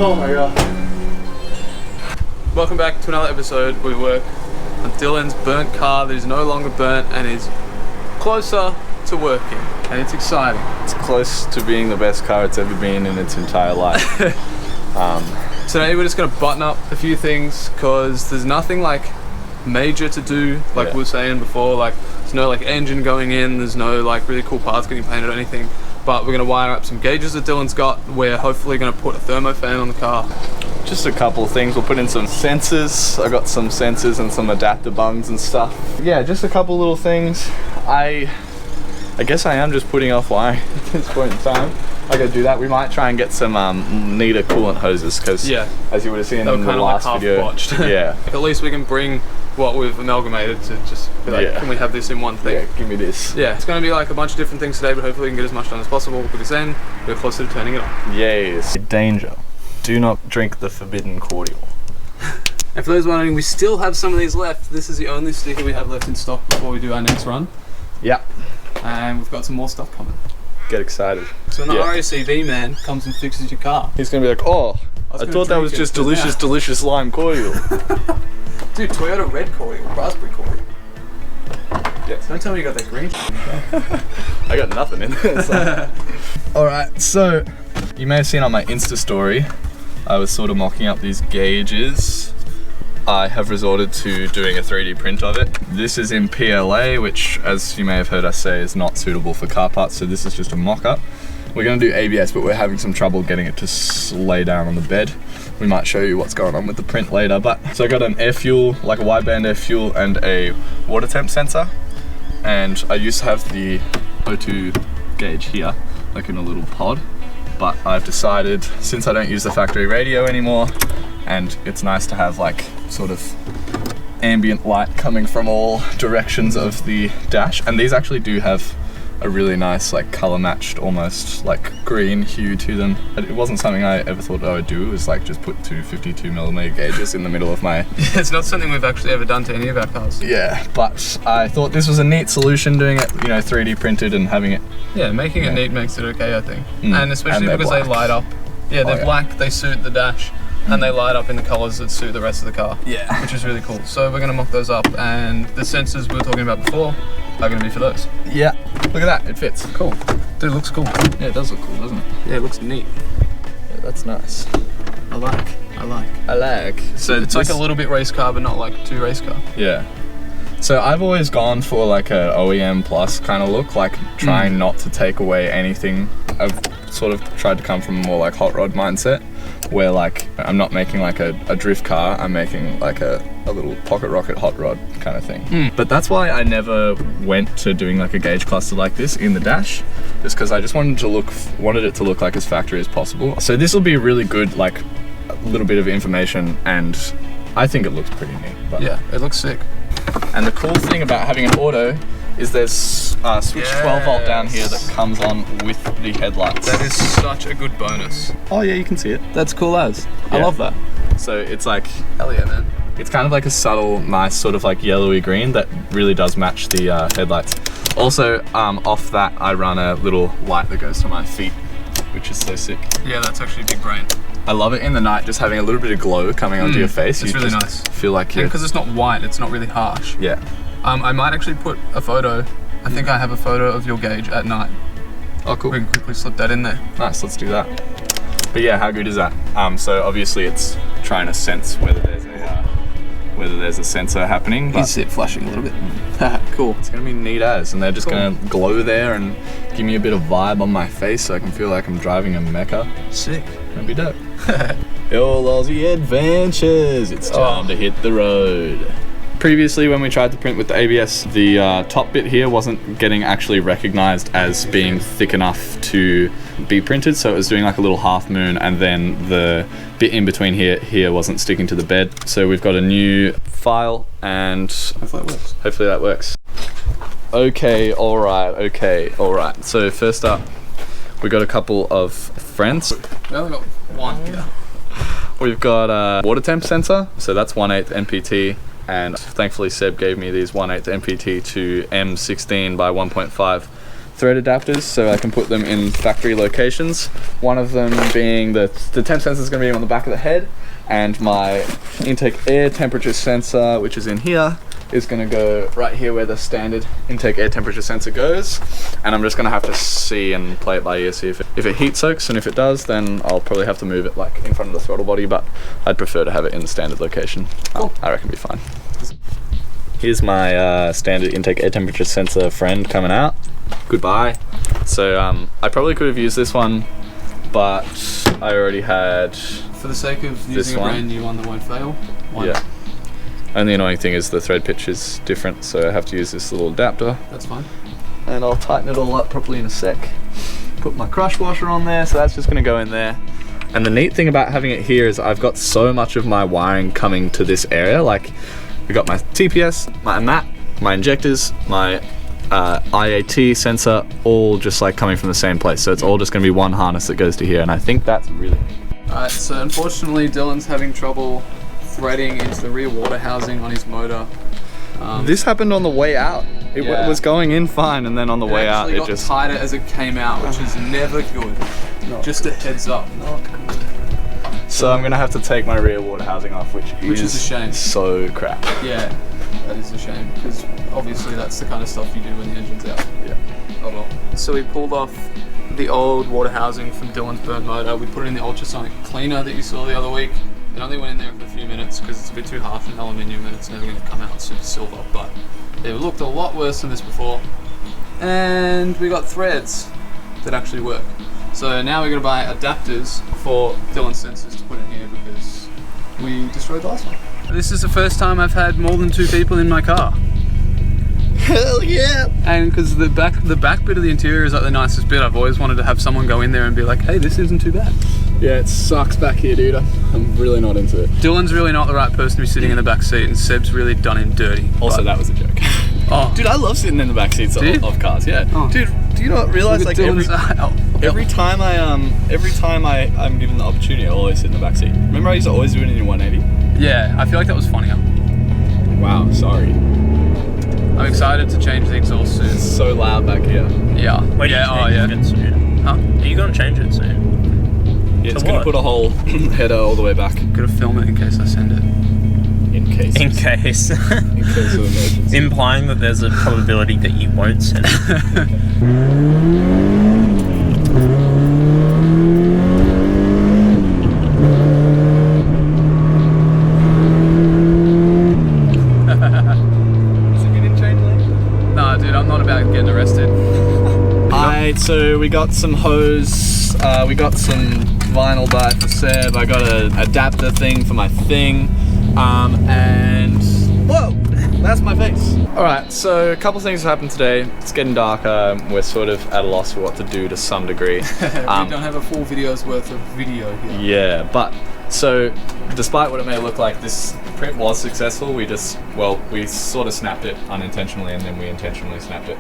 Oh my god. Welcome back to another episode where we work on Dylan's burnt car that is no longer burnt and is closer to working, and it's exciting. It's close to being the best car it's ever been in its entire life. Today we're just going to button up a few things because there's nothing like major to do, like we were saying before. Like there's no like engine going in, there's no like really cool parts getting painted or anything, but we're going to wire up some gauges that Dylan's got. We're hopefully going to put a thermo fan on the car. Just a couple of things. We'll put in some sensors. I got some sensors and some adapter bungs and stuff. Yeah, just a couple little things. I guess I am just putting off wiring at this point in time. I gotta do that. We might try and get some neater coolant hoses because, as you would have seen in the last video, like, at least we can bring what we've amalgamated to just be like, can we have this in one thing? Yeah, give me this. Yeah, it's going to be like a bunch of different things today, but hopefully we can get as much done as possible because then we're closer to turning it on. Yes. Danger. Do not drink the forbidden cordial. And for those wondering, we still have some of these left. This is the only sticker we have left in stock before we do our next run. Yeah. And we've got some more stuff coming. Get excited. So when the RACV man comes and fixes your car, he's going to be like, oh, I thought that was just delicious lime cordial. Dude, Toyota red cordial, raspberry cordial. Yeah. Don't tell me you got that green. I got nothing in there. So. Alright, so you may have seen on my Insta story, I was sort of mocking up these gauges. I have resorted to doing a 3D print of it. This is in PLA, which, as you may have heard us say, is not suitable for car parts, so this is just a mock-up. We're going to do ABS, but we're having some trouble getting it to lay down on the bed. We might show you what's going on with the print later, but so I got an air fuel, like a wideband air fuel, and a water temp sensor. And I used to have the O2 gauge here, like in a little pod, but I've decided, since I don't use the factory radio anymore, and it's nice to have like sort of ambient light coming from all directions of the dash, and these actually do have a really nice like color matched, almost like green hue to them. It wasn't something I ever thought I would do. It was like just put two 52mm gauges in the middle of my... It's not something we've actually ever done to any of our cars. Yeah, but I thought this was a neat solution, doing it, you know, 3D printed and having it... Yeah, making it neat makes it okay, I think. And especially because they light up. Yeah, they're black, they suit the dash, and they light up in the colours that suit the rest of the car. Yeah. Which is really cool. So we're going to mock those up, and the sensors we were talking about before are going to be for those. Yeah. Look at that, it fits. Cool. Dude, it looks cool. Yeah, it does look cool, doesn't it? Yeah, it looks neat. Yeah, that's nice. I like. So it's like a little bit race car, but not like too race car. Yeah. So I've always gone for like a OEM plus kind of look, like trying not to take away anything. I've sort of tried to come from a more like hot rod mindset, where like I'm not making like a drift car, I'm making like a little pocket rocket hot rod kind of thing. But that's why I never went to doing like a gauge cluster like this in the dash, just because I just wanted it to look like as factory as possible. So this will be really good, like a little bit of information, and I think it looks pretty neat. But yeah, it looks sick. And the cool thing about having an auto is there's switch 12 volt down here that comes on with the headlights. That is such a good bonus. Oh yeah, you can see it. That's cool as. I love that. So it's like, hell yeah, man. It's kind of like a subtle, nice sort of like yellowy green that really does match the headlights. Also, off that I run a little light that goes to my feet, which is so sick. Yeah, that's actually a big brain. I love it in the night, just having a little bit of glow coming onto your face. It's really nice. Feel like you're... because it's not white, it's not really harsh. Yeah. I might actually put a photo. I think I have a photo of your gauge at night. Oh, cool. We can quickly slip that in there. Nice, let's do that. But yeah, how good is that? So obviously it's trying to sense whether there's a sensor happening. Is it flashing a little bit? Cool. It's gonna be neat as, and they're just gonna glow there and give me a bit of vibe on my face, so I can feel like I'm driving a mecha. Sick. That'd be dope. All Aussie adventures. It's time to hit the road. Previously, when we tried to print with the ABS, the top bit here wasn't getting actually recognized as being thick enough to be printed, so it was doing like a little half moon, and then the bit in between here wasn't sticking to the bed. So we've got a new file, and hopefully that works. Okay, alright. So first up, we got a couple of friends. We only got one here. We've got a water temp sensor, so that's 1/8 MPT. And thankfully Seb gave me these 1/8 MPT to M16 by 1.5 thread adapters so I can put them in factory locations. One of them being the temp sensor is going to be on the back of the head, and my intake air temperature sensor, which is in here, is going to go right here where the standard intake air temperature sensor goes. And I'm just going to have to see and play it by ear, see if it heat soaks, and if it does, then I'll probably have to move it like in front of the throttle body, but I'd prefer to have it in the standard location. Cool. I reckon it'll be fine. Here's my standard intake air temperature sensor friend coming out. Goodbye. So I probably could have used this one, but I already had. For the sake of using a brand new one that won't fail. Yeah. And the annoying thing is the thread pitch is different, so I have to use this little adapter. That's fine. And I'll tighten it all up properly in a sec. Put my crush washer on there, so that's just gonna go in there. And the neat thing about having it here is I've got so much of my wiring coming to this area. Like, we got my TPS, my MAT, my injectors, my IAT sensor, all just like coming from the same place. So it's all just gonna be one harness that goes to here, and I think that's really neat. Alright, so unfortunately Dylan's having trouble threading into the rear water housing on his motor. This happened on the way out. It was going in fine, and then on the way out it just tighter as it came out, which is never good. Just a heads up. Not good. So I'm gonna have to take my rear water housing off, which is a shame. So crap. Yeah, that is a shame, because obviously that's the kind of stuff you do when the engine's out. Yeah. Oh well. So we pulled off the old water housing from Dylan's burnt motor. We put it in the ultrasonic cleaner that you saw the other week. It only went in there for a few minutes because it's a bit too harsh in aluminium and it's never going to come out super silver, but it looked a lot worse than this before. And we got threads that actually work. So now we're going to buy adapters for Dylan's sensors to put in here because we destroyed the last one. This is the first time I've had more than 2 people in my car. Hell yeah! And because the back bit of the interior is like the nicest bit, I've always wanted to have someone go in there and be like, hey, this isn't too bad. Yeah, it sucks back here, dude. I'm really not into it. Dylan's really not the right person to be sitting in the back seat, and Seb's really done him dirty. Also, that was a joke. Oh, dude, I love sitting in the back seats of cars. Yeah, dude. Do you not realize like every time I'm given the opportunity, I always sit in the back seat. Remember, I used to always do it in 180. Yeah, I feel like that was funnier. Wow, sorry. I'm excited to change the exhaust soon. It's so loud back here. Yeah. Wait, it soon? Huh? Are you gonna change it soon? Yeah, it's gonna put a whole header all the way back. Gotta film it in case I send it. In case. In case. In case of emergency. Implying that there's a probability that you won't send it. Nah, dude, I'm not about getting arrested. Alright, so we got some hose, we got some vinyl dye for Seb, I got an adapter thing for my thing, and whoa, that's my face. Alright, so a couple things have happened today. It's getting darker, we're sort of at a loss for what to do to some degree. We don't have a full video's worth of video here. Yeah, but so despite what it may look like, this print was successful. We sort of snapped it unintentionally and then we intentionally snapped it.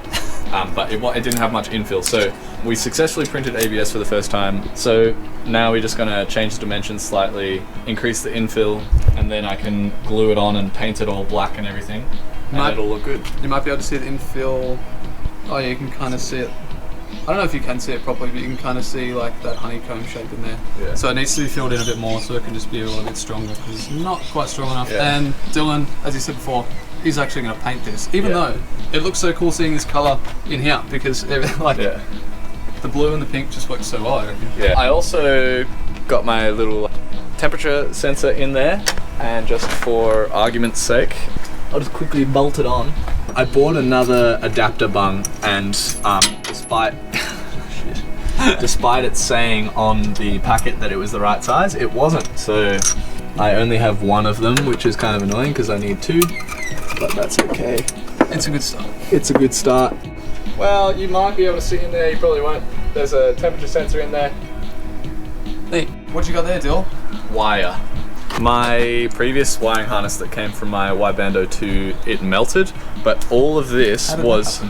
But it didn't have much infill. So we successfully printed ABS for the first time. So now we're just gonna change the dimensions slightly, increase the infill, and then I can glue it on and paint it all black and everything. And it'll look good. You might be able to see the infill. Oh yeah, you can kind of see it. I don't know if you can see it properly, but you can kind of see like that honeycomb shape in there. Yeah. So it needs to be filled in a bit more so it can just be a little bit stronger because it's not quite strong enough. Yeah. And Dylan, as you said before, he's actually going to paint this, even though it looks so cool seeing this color in here because the blue and the pink just work so well, I reckon. Yeah. I also got my little temperature sensor in there, and just for argument's sake, I'll just quickly bolt it on. I bought another adapter bung, and despite it saying on the packet that it was the right size, it wasn't. So I only have one of them, which is kind of annoying because I need 2, but that's okay. It's a good start. It's a good start. Well, you might be able to see in there, you probably won't. There's a temperature sensor in there. Hey, what you got there, Dill? Wire. My previous wiring harness that came from my Y-Band 02, it melted, but all of this was...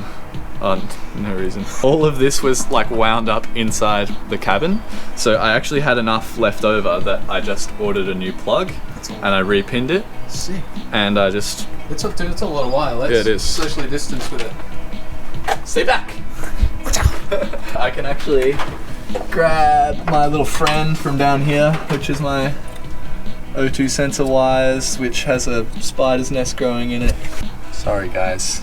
no reason. All of this was like wound up inside the cabin, so I actually had enough left over that I just ordered a new plug and I repinned it. Sick. And I just... It's a lot of wire. Let's it is. socially distance with it. Stay back! I can actually grab my little friend from down here, which is my O2 sensor wires, which has a spider's nest growing in it. Sorry guys.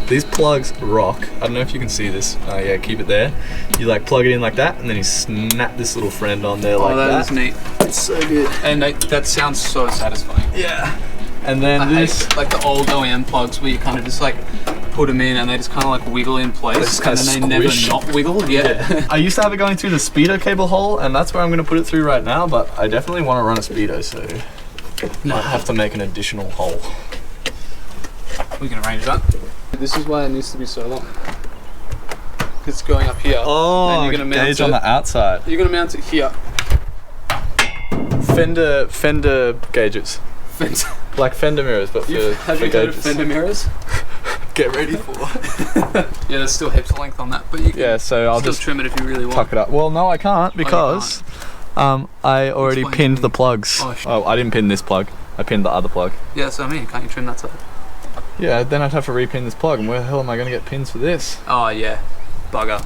These plugs rock. I don't know if you can see this. Oh yeah, keep it there. You like plug it in like that, and then you snap this little friend on there like that. Oh, that is neat. It's so good. And that sounds so satisfying. Yeah. And then I hate, like the old OEM plugs where you kind of just like put them in and they just kind of like wiggle in place and then they never not wiggle. Yeah. I used to have it going through the speedo cable hole, and that's where I'm going to put it through right now, but I definitely want to run a speedo, so I have to make an additional hole. We can arrange that. This is why it needs to be so long. It's going up here. Oh, and you're gonna mount gauge it on the outside. You're gonna mount it here. Fender gauges. Fender. Like fender mirrors, but Have for you heard of gauges. fender mirrors? Get ready for. Yeah, there's still heaps of length on that, but you can so I'll still just trim it if you really want. tuck it up. Well, no, I can't because I already Explain pinned to the me. plugs. Oh, I didn't pin this plug. I pinned the other plug. Yeah, so I mean, can't you trim that side? Yeah, then I'd have to repin this plug, and where the hell am I going to get pins for this? Oh yeah, bugger.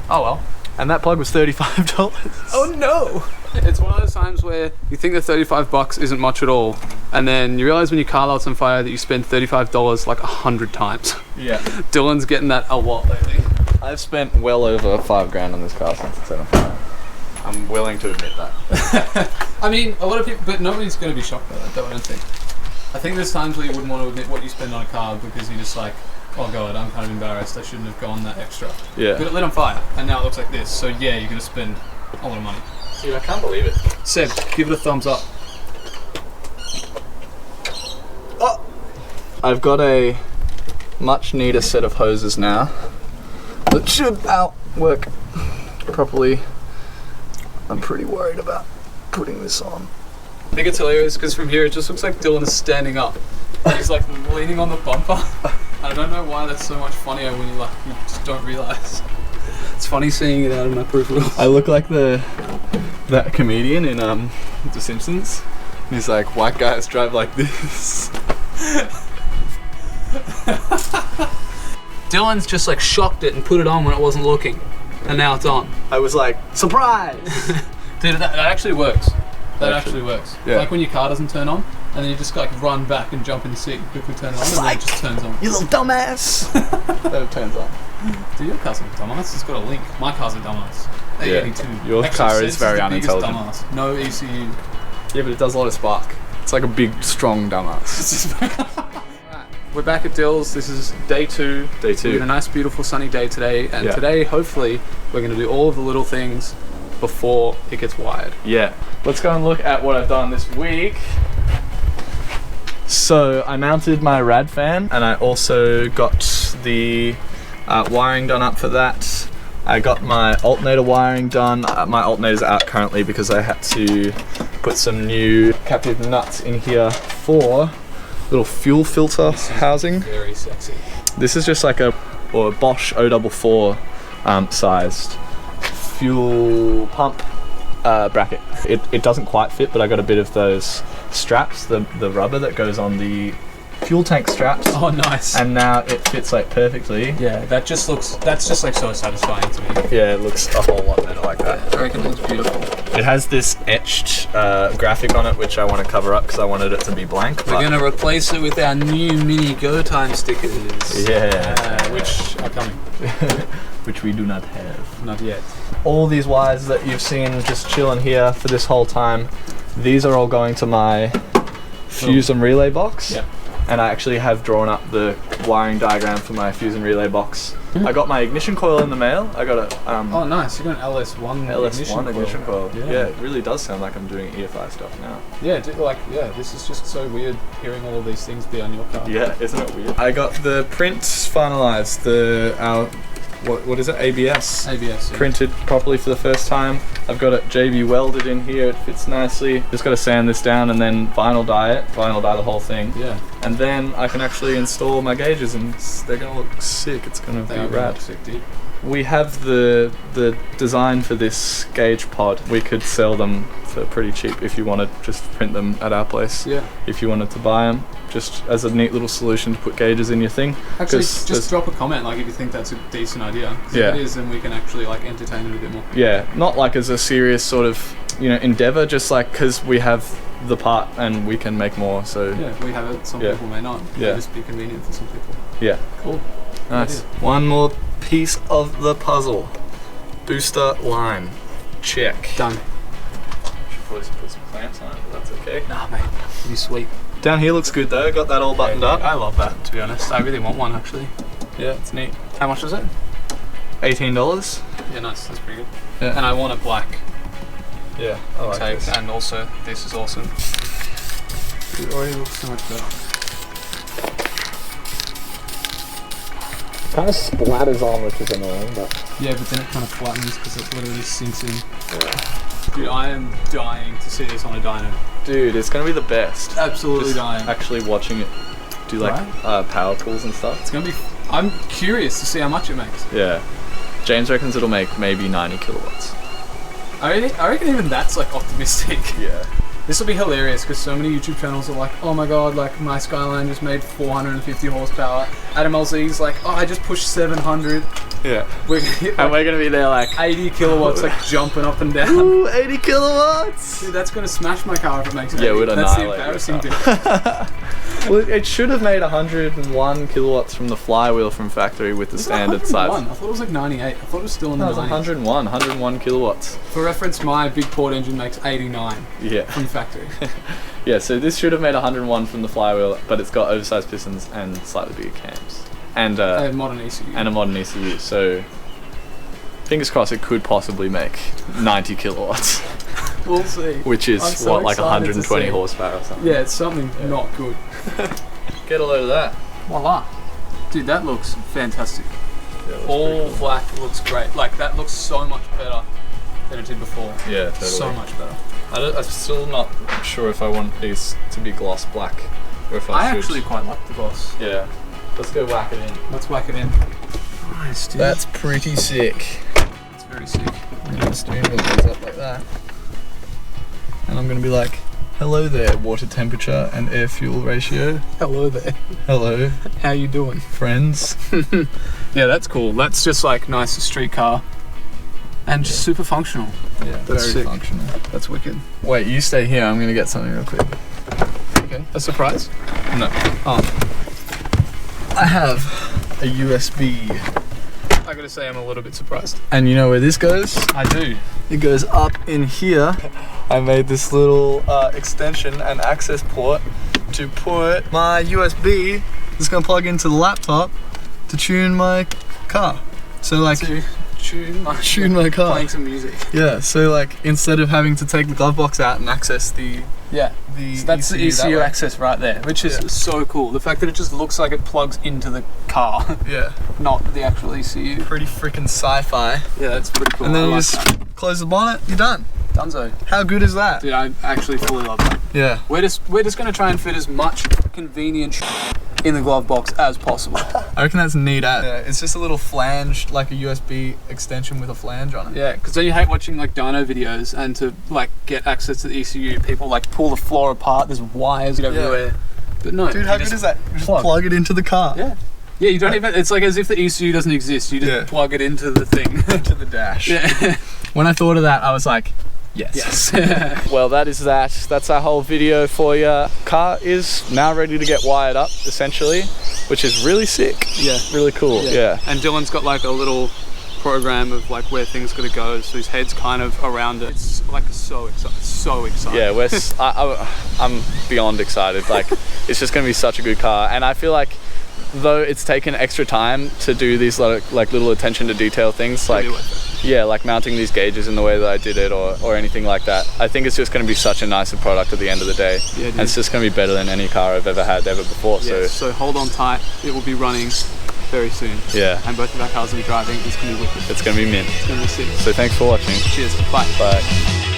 Oh well. And that plug was $35. Oh no! It's one of those times where you think that $35 isn't much at all, and then you realize when your car lights on fire that you spend $35 like 100 times. Yeah. Dylan's getting that a lot lately. I've spent well over $5,000 on this car since it's set on fire. I'm willing to admit that. I mean, a lot of people, but nobody's going to be shocked by that, though, I don't think. I think there's times where you wouldn't want to admit what you spend on a car because you're just like, oh god, I'm kind of embarrassed, I shouldn't have gone that extra. Yeah. But it lit on fire, and now it looks like this, so yeah, you're going to spend a lot of money. Dude, I can't believe it. Seb, give it a thumbs up. Oh! I've got a much neater set of hoses now that should work properly. I'm pretty worried about putting this on. I think it's hilarious because from here it just looks like Dylan is standing up. He's like leaning on the bumper. I don't know why that's so much funnier when you just don't realise. It's funny seeing it out of my peripherals. I look like that comedian in The Simpsons. He's like, white guys drive like this. Dylan's just like shocked it and put it on when it wasn't looking, and now it's on. I was like, surprise! Dude, that actually works. That actually works. Yeah. Like when your car doesn't turn on, and then you just like run back and jump in the seat and quickly turn it on, and then it just turns on. You little dumbass! Then it turns on. Dude, your car's a dumbass. It's got a link. My car's a dumbass. Yeah. 82. Your car is very unintelligent. Dumbass. No ECU. Yeah, but it does a lot of spark. It's like a big, strong dumbass. We're back at Dill's. This is day 2. Day 2. We're in a nice, beautiful, sunny day today, and Yeah. today, hopefully, we're going to do all of the little things before it gets wired. Yeah. Let's go and look at what I've done this week. So I mounted my rad fan, and I also got the wiring done up for that. I got my alternator wiring done. My alternator's out currently because I had to put some new captive nuts in here for little fuel filter housing. Very sexy. This is just like a Bosch 044 sized fuel pump bracket. It doesn't quite fit, but I got a bit of those straps, the rubber that goes on the fuel tank straps. Oh, nice. And now it fits like perfectly. Yeah, that's just like so satisfying to me. Yeah, it looks a whole lot better like that. I reckon it looks beautiful. It has this etched graphic on it, which I want to cover up because I wanted it to be blank. We're going to replace it with our new mini Go Time stickers. Yeah. Which are coming. Which we do not have. Not yet. All these wires that you've seen just chilling here for this whole time, these are all going to my fuse and relay box. Yep. And I actually have drawn up the wiring diagram for my fuse and relay box. I got my ignition coil in the mail. I got a Oh, nice. You got an LS1 ignition coil. Yeah. Yeah, it really does sound like I'm doing EFI stuff now. Yeah, this is just so weird hearing all of these things be on your car. Yeah, isn't it weird? I got the print finalized. What is it? ABS. ABS. Yeah. Printed properly for the first time. I've got it JB welded in here, it fits nicely. Just got to sand this down and then vinyl dye the whole thing. Yeah. And then I can actually install my gauges and they're gonna look sick. It's gonna be rad. Sick, dude. We have the design for this gauge pod. We could sell them for pretty cheap if you want to just print them at our place. Yeah. If you wanted to buy them, just as a neat little solution to put gauges in your thing. Actually, just drop a comment like if you think that's a decent idea. Yeah. If it is, then we can actually like entertain it a bit more. Yeah, not like as a serious sort of, you know, endeavor, just like because we have the part and we can make more. So yeah, we have it. Some people may not. It may just be convenient for some people. Yeah. Cool. Nice. One more piece of the puzzle. Booster line. Check. Done. Should probably put some clamps on it, but that's okay. Nah, mate. It'd be sweet. Down here looks good though. Got that all buttoned up. I love that, to be honest. I really want one actually. Yeah, it's neat. How much is it? $18. Yeah, nice. That's pretty good. Yeah. And I want a black Yeah, I like tape, this. and also this is awesome. It already looks so much better. Kind of splatters on, which is annoying, but Yeah, but then it kind of flattens because it literally sinks in. Yeah. Dude, I am dying to see this on a dyno. Dude, it's gonna be the best. Absolutely Just dying. actually watching it do like power pulls and stuff. It's gonna be. I'm curious to see how much it makes. Yeah. James reckons it'll make maybe 90 kilowatts. I reckon even that's like optimistic. Yeah. This will be hilarious because so many YouTube channels are like, oh my god, like my Skyline just made 450 horsepower. Adam LZ's like, oh, I just pushed 700. Yeah. We're gonna hit And we're gonna be there like 80 kilowatts, like jumping up and down. ooh, 80 kilowatts! Dude, that's gonna smash my car if it makes it. Yeah, 80. we'd That's the annihilate embarrassing your bit. Well, it should have made 101 kilowatts from the flywheel from factory with the Was it standard 101? size. I thought it was like 98. I thought it was still in the No, it was 90s. 101 kilowatts. For reference, my big port engine makes 89 Yeah. from factory. Yeah, so this should have made 101 from the flywheel, but it's got oversized pistons and slightly bigger cams. And A modern ECU. and a modern ECU, so fingers crossed it could possibly make 90 kilowatts, We'll see. which is I'm so what, like excited to 120 see. horsepower or something. Yeah, it's something not good. Get a load of that. Voila. Dude, that looks fantastic. Yeah, it looks All pretty cool. black looks great. Like, that looks so much better than it did before. Yeah, totally. So much better. I'm still not sure if I want these to be gloss black or if I should. actually quite like the gloss. Yeah. Let's go whack it in. Let's whack it in. Nice, dude. That's pretty sick. It's very sick. The steering wheel goes up like that. And I'm gonna be like, hello there, water temperature and air fuel ratio. Hello there. Hello, How you doing? friends. Yeah, that's cool. That's just like nice street car. And just super functional. Yeah, That's very sick. functional. That's wicked. Wait, you stay here. I'm gonna get something real quick. Okay. A surprise? No. Oh. I have a USB. I gotta say I'm a little bit surprised. And you know where this goes? I do. It goes up in here. I made this little extension and access port to put my USB. It's gonna plug into the laptop to tune my car. So like, To tune my car. Playing some music. Yeah. So like, instead of having to take the glove box out and access the Yeah. So that's the that ECU way. access right there, which is so cool. The fact that it just looks like it plugs into the car, Yeah. not the actual ECU. Pretty freaking sci-fi. Yeah, that's pretty cool. And then I you like just close the bonnet. You're done. that. Dunzo. How good is that? Dude, I actually fully love that. Yeah. We're just gonna try and fit as much convenient in the glove box as possible. I reckon that's neat. Yeah, it's just a little flange, like a USB extension with a flange on it. Yeah, because then you hate watching like dyno videos, and to like get access to the ECU, people like pull the floor apart. There's wires everywhere. But no, Dude, how good is that? You just plug it into the car. Yeah. Yeah, you don't even. It's like as if the ECU doesn't exist. You just plug it into the thing. To the dash. Yeah. When I thought of that, I was like, yes. Yes. Well, that is that. That's our whole video for you. Car is now ready to get wired up, essentially, which is really sick. Yeah. Really cool. Yeah. And Dylan's got like a little program of like where things gotta go, so his head's kind of around it. It's like so excited. Yeah, I'm beyond excited. Like, it's just gonna be such a good car, and I feel like, though it's taken extra time to do these like little attention to detail things, like like mounting these gauges in the way that I did it, or anything like that, I think it's just going to be such a nicer product at the end of the day. Yeah, and it's just going to be better than any car I've ever had before. Yeah, so hold on tight, it will be running very soon. Yeah. And both of our cars will be driving. It's gonna be wicked. It's gonna be mint. It's gonna be sick. So thanks for watching. Cheers. Bye. Bye.